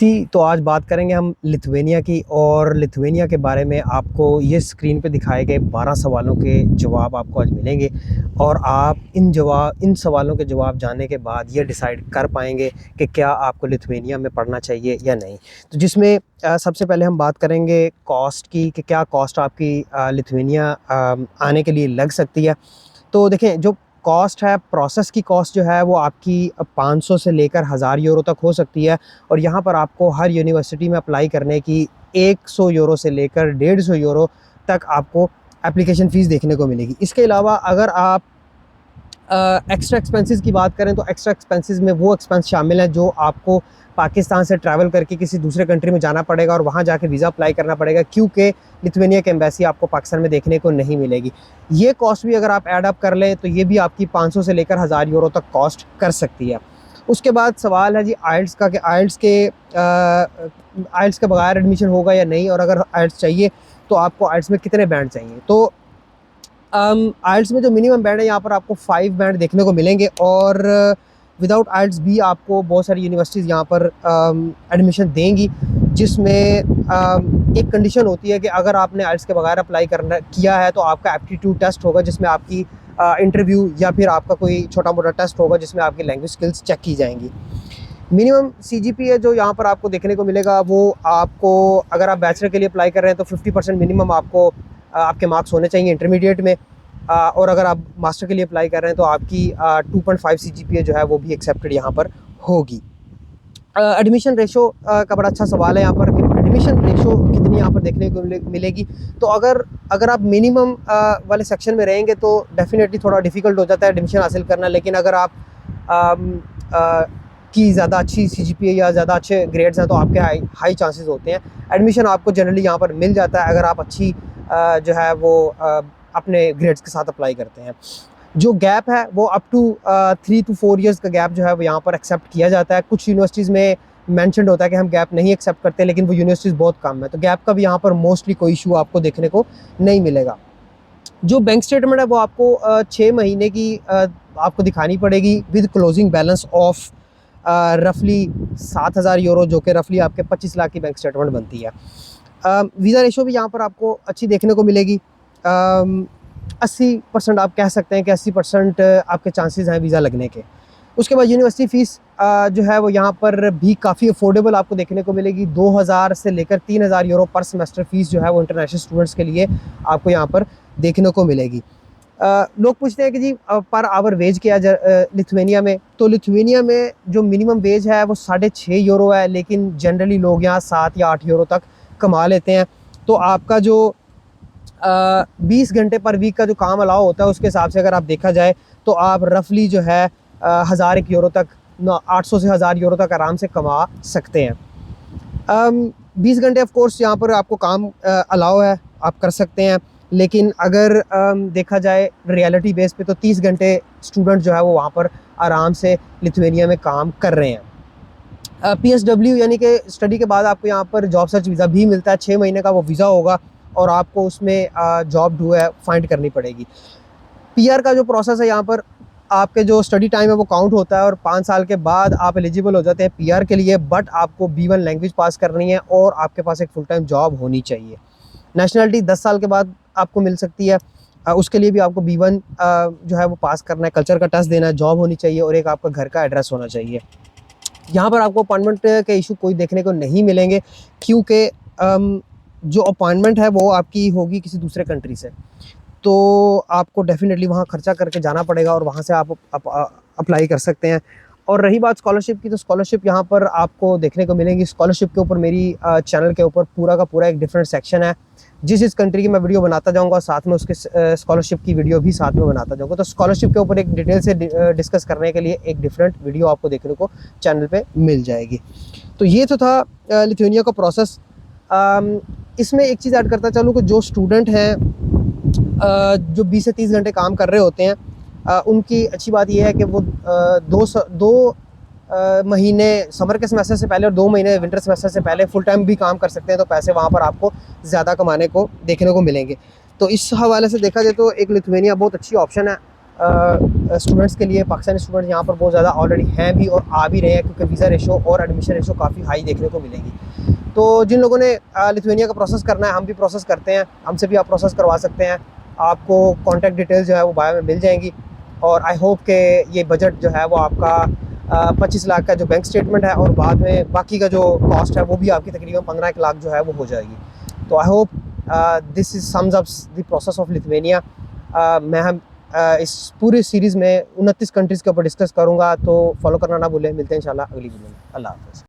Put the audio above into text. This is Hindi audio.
जी, तो आज बात करेंगे हम लिथुआनिया की और लिथुआनिया के बारे में आपको ये स्क्रीन पे दिखाए गए 12 सवालों के जवाब आपको आज मिलेंगे और आप इन सवालों के जवाब जानने के बाद ये डिसाइड कर पाएंगे कि क्या आपको लिथुआनिया में पढ़ना चाहिए या नहीं। तो जिसमें सबसे पहले हम बात करेंगे कॉस्ट की कि क्या कॉस्ट आपकी लिथुआनिया आने के लिए लग सकती है। तो देखें, जो कॉस्ट है, प्रोसेस की कॉस्ट जो है वो आपकी 500 से लेकर 1000 यूरो तक हो सकती है और यहाँ पर आपको हर यूनिवर्सिटी में अप्लाई करने की 100 यूरो से लेकर 150 यूरो तक आपको एप्लीकेशन फ़ीस देखने को मिलेगी। इसके अलावा अगर आप एक्स्ट्रा एक्सपेंसेस की बात करें तो एक्स्ट्रा एक्सपेंसेस में वो एक्सपेंस शामिल हैं जो आपको पाकिस्तान से ट्रैवल करके किसी दूसरे कंट्री में जाना पड़ेगा और वहाँ जाके वीज़ा अप्लाई करना पड़ेगा, क्योंकि लिथुआनिया की एम्बेसी आपको पाकिस्तान में देखने को नहीं मिलेगी। ये कॉस्ट भी अगर आप ऐड अप कर लें तो ये भी आपकी 500 से लेकर 1000 यूरो तक कॉस्ट कर सकती है। उसके बाद सवाल है जी आइल्स का, कि आइल्स के बगैर एडमिशन होगा या नहीं, और अगर आइल्स चाहिए तो आपको आइल्स में कितने बैंड चाहिए। तो आइल्स में जो मिनिमम बैंड है यहाँ पर आपको 5 बैंड देखने को मिलेंगे और विदाउट आइल्स भी आपको बहुत सारी यूनिवर्सिटीज़ यहाँ पर एडमिशन देंगी, जिसमें एक कंडीशन होती है कि अगर आपने आइल्स के बगैर अप्लाई किया है तो आपका एप्टीट्यूड टेस्ट होगा जिसमें आपकी इंटरव्यू या फिर आपका कोई छोटा मोटा टेस्ट होगा जिसमें आपकी लैंग्वेज स्किल्स चेक की जाएंगी। मिनिमम CGPA जो यहाँ पर आपको देखने को मिलेगा वो आपको, अगर आप बैचलर के लिए अप्लाई कर रहे हैं तो 50% मिनिमम आपको आपके मार्क्स होने चाहिए इंटरमीडिएट में, और अगर आप मास्टर के लिए अप्लाई कर रहे हैं तो आपकी 2.5 CGPA जो है वो भी एक्सेप्टेड यहाँ पर होगी। एडमिशन रेशो का बड़ा अच्छा सवाल है यहाँ पर कि एडमिशन रेशो कितनी यहाँ पर देखने को मिलेगी। तो अगर आप मिनिमम वाले सेक्शन में रहेंगे तो डेफिनेटली थोड़ा डिफ़िकल्ट हो जाता है एडमिशन हासिल करना, लेकिन अगर आप की ज़्यादा अच्छी CGPA या ज़्यादा अच्छे ग्रेड्स हैं तो आपके हाई चांसेस होते हैं। एडमिशन आपको जनरली यहाँ पर मिल जाता है अगर आप अच्छी जो है वो अपने ग्रेड्स के साथ अप्लाई करते हैं। जो गैप है वो अप टू 3 to 4 ईयर्स का गैप जो है वो यहाँ पर एक्सेप्ट किया जाता है। कुछ यूनिवर्सिटीज़ में मेंशन्ड होता है कि हम गैप नहीं एक्सेप्ट करते, लेकिन वो यूनिवर्सिटीज़ बहुत कम है, तो गैप का भी यहाँ पर मोस्टली कोई इशू आपको देखने को नहीं मिलेगा। जो बैंक स्टेटमेंट है वो आपको 6 महीने की आपको दिखानी पड़ेगी विद क्लोजिंग बैलेंस ऑफ रफली 7000 यूरो, जो कि रफली आपके 25 लाख की बैंक स्टेटमेंट बनती है। वीज़ा रेशो भी यहाँ पर आपको अच्छी देखने को मिलेगी। 80% आप कह सकते हैं कि 80% आपके चांसेस हैं वीज़ा लगने के। उसके बाद यूनिवर्सिटी फ़ीस जो है वो यहाँ पर भी काफ़ी अफोर्डेबल आपको देखने को मिलेगी। 2000 से लेकर 3000 यूरो पर सेमेस्टर फ़ीस जो है वो इंटरनेशनल स्टूडेंट्स के लिए आपको यहाँ पर देखने को मिलेगी। लोग पूछते हैं कि जी पर आवर वेज क्या लिथुआनिया में। तो लिथुआनिया में जो मिनिमम वेज है वो 6.5 यूरो है, लेकिन जनरली लोग यहाँ 7 या 8 यूरो तक कमा लेते हैं। तो आपका जो 20 घंटे पर वीक का जो काम अलाउ होता है उसके हिसाब से अगर आप देखा जाए तो आप रफली जो है 1001 यूरो तक, 800 से 1000 यूरो तक आराम से कमा सकते हैं। 20 घंटे ऑफ कोर्स यहाँ पर आपको काम अलाउ है, आप कर सकते हैं, लेकिन अगर देखा जाए रियलिटी बेस पे तो 30 घंटे स्टूडेंट जो है वो वहाँ पर आराम से लिथुआनिया में काम कर रहे हैं। PSW यानी कि स्टडी के बाद आपको यहाँ पर जॉब सर्च वीज़ा भी मिलता है। 6 महीने का वो वीज़ा होगा और आपको उसमें जॉब जो है फाइंड करनी पड़ेगी। PR का जो प्रोसेस है यहाँ पर आपके जो स्टडी टाइम है वो काउंट होता है और 5 साल के बाद आप एलिजिबल हो जाते हैं PR के लिए, बट आपको B1 लैंग्वेज पास करनी है और आपके पास एक फुल टाइम जॉब होनी चाहिए। नेशनलिटी 10 साल के बाद आपको मिल सकती है, उसके लिए भी आपको B1 जो है वो पास करना है, कल्चर का टेस्ट देना है, जॉब होनी चाहिए और एक आपका घर का एड्रेस होना चाहिए। यहाँ पर आपको अपॉइंटमेंट के इशू कोई देखने को नहीं मिलेंगे, क्योंकि जो अपॉइंटमेंट है वो आपकी होगी किसी दूसरे कंट्री से, तो आपको डेफिनेटली वहाँ खर्चा करके जाना पड़ेगा और वहाँ से आप अप्लाई कर सकते हैं। और रही बात स्कॉलरशिप की, तो स्कॉलरशिप यहाँ पर आपको देखने को मिलेंगी। स्कॉलरशिप के ऊपर मेरी चैनल के ऊपर पूरा का पूरा एक डिफरेंट सेक्शन है, जिस कंट्री की मैं वीडियो बनाता जाऊँगा साथ में उसके स्कॉलरशिप की वीडियो भी साथ में बनाता जाऊँगा। तो स्कॉलरशिप के ऊपर एक डिटेल से डिस्कस करने के लिए एक डिफरेंट वीडियो आपको देखने को चैनल पे मिल जाएगी। तो ये तो था लिथुआनिया का प्रोसेस। इसमें एक चीज़ ऐड करता चलूँ कि जो स्टूडेंट हैं जो 20 से 30 घंटे काम कर रहे होते हैं, उनकी अच्छी बात यह है कि वो 2 महीने समर के सेमेस्टर से पहले और 2 महीने विंटर सेमेस्टर से पहले फुल टाइम भी काम कर सकते हैं, तो पैसे वहाँ पर आपको ज़्यादा कमाने को देखने को मिलेंगे। तो इस हवाले से देखा जाए तो एक लिथुआनिया बहुत अच्छी ऑप्शन है स्टूडेंट्स के लिए, पाकिस्तानी स्टूडेंट्स यहाँ पर बहुत ज़्यादा ऑलरेडी हैं भी और आ भी रहे हैं, क्योंकि वीज़ा रेशो और एडमिशन रेशो काफ़ी हाई देखने को मिलेगी। तो जिन लोगों ने लिथुआनिया का प्रोसेस करना है, हम भी प्रोसेस करते हैं, हमसे भी आप प्रोसेस करवा सकते हैं। आपको कॉन्टैक्ट डिटेल्स जो है वो बायो में मिल जाएंगी। और आई होप कि ये बजट जो है वो आपका 25 लाख का जो बैंक स्टेटमेंट है और बाद में बाकी का जो कॉस्ट है वो भी आपकी तकरीबन 15 लाख जो है वो हो जाएगी। तो I hope this is sums up the process of Lithuania. मैं इस पूरी सीरीज़ में 29 कंट्रीज़ के ऊपर डिस्कस करूँगा, तो फॉलो करना ना भूलें। मिलते हैं इंशाल्लाह अगली वीडियो में। अल्लाह हाफ़िज़।